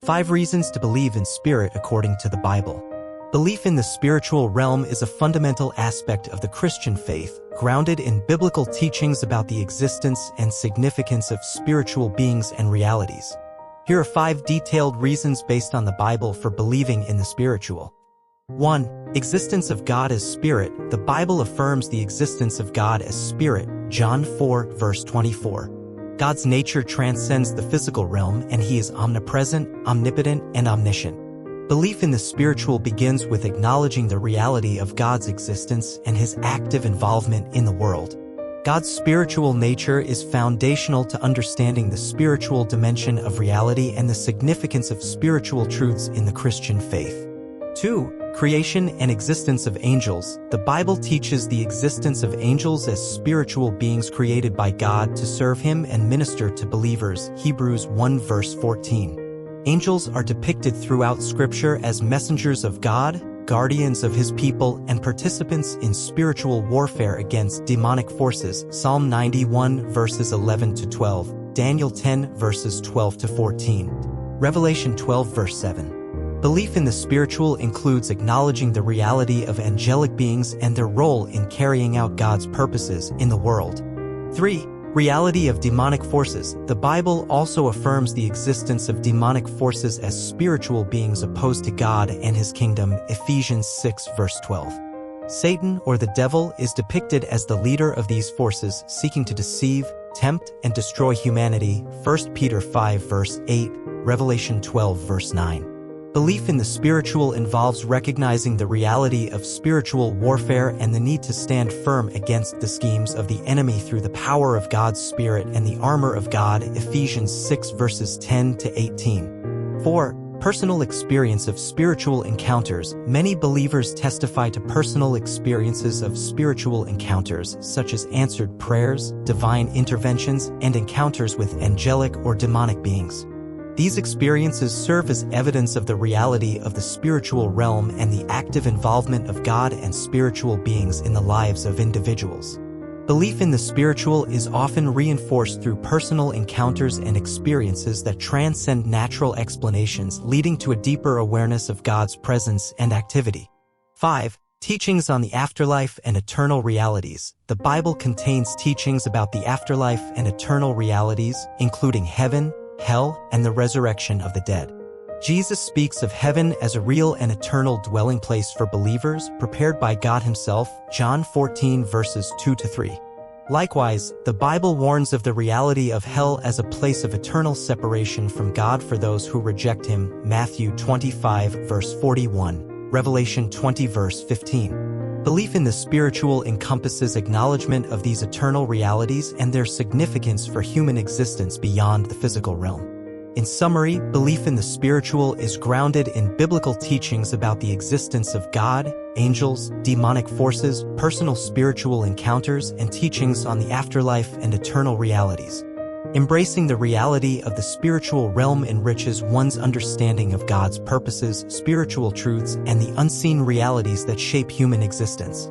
5 reasons to believe in spirit according to the Bible. Belief in the spiritual realm is a fundamental aspect of the Christian faith, grounded in biblical teachings about the existence and significance of spiritual beings and realities. Here are 5 detailed reasons based on the Bible for believing in the spiritual. 1. Existence of God as spirit. The Bible affirms the existence of God as spirit, John 4, verse 24. God's nature transcends the physical realm, and he is omnipresent, omnipotent, and omniscient. Belief in the spiritual begins with acknowledging the reality of God's existence and his active involvement in the world. God's spiritual nature is foundational to understanding the spiritual dimension of reality and the significance of spiritual truths in the Christian faith. 2. Creation and existence of angels. The Bible teaches the existence of angels as spiritual beings created by God to serve him and minister to believers, Hebrews 1 verse 14. Angels are depicted throughout Scripture as messengers of God, guardians of his people, and participants in spiritual warfare against demonic forces, Psalm 91 verses 11 to 12, Daniel 10 verses 12 to 14, Revelation 12 verse 7. Belief in the spiritual includes acknowledging the reality of angelic beings and their role in carrying out God's purposes in the world. 3. Reality of demonic forces. The Bible also affirms the existence of demonic forces as spiritual beings opposed to God and his kingdom, Ephesians 6 verse 12. Satan, or the devil, is depicted as the leader of these forces, seeking to deceive, tempt, and destroy humanity, 1 Peter 5 verse 8, Revelation 12 verse 9. Belief in the spiritual involves recognizing the reality of spiritual warfare and the need to stand firm against the schemes of the enemy through the power of God's Spirit and the armor of God, Ephesians 6 verses 10 to 18. 4. Personal experience of spiritual encounters. Many believers testify to personal experiences of spiritual encounters, such as answered prayers, divine interventions, and encounters with angelic or demonic beings. These experiences serve as evidence of the reality of the spiritual realm and the active involvement of God and spiritual beings in the lives of individuals. Belief in the spiritual is often reinforced through personal encounters and experiences that transcend natural explanations, leading to a deeper awareness of God's presence and activity. 5. Teachings on the afterlife and eternal realities. The Bible contains teachings about the afterlife and eternal realities, including heaven, hell, and the resurrection of the dead. Jesus speaks of heaven as a real and eternal dwelling place for believers, prepared by God himself, John 14 verses 2 to 3. Likewise, the Bible warns of the reality of hell as a place of eternal separation from God for those who reject him, Matthew 25 verse 41, Revelation 20 verse 15. Belief in the spiritual encompasses acknowledgement of these eternal realities and their significance for human existence beyond the physical realm. In summary, belief in the spiritual is grounded in biblical teachings about the existence of God, angels, demonic forces, personal spiritual encounters, and teachings on the afterlife and eternal realities. Embracing the reality of the spiritual realm enriches one's understanding of God's purposes, spiritual truths, and the unseen realities that shape human existence.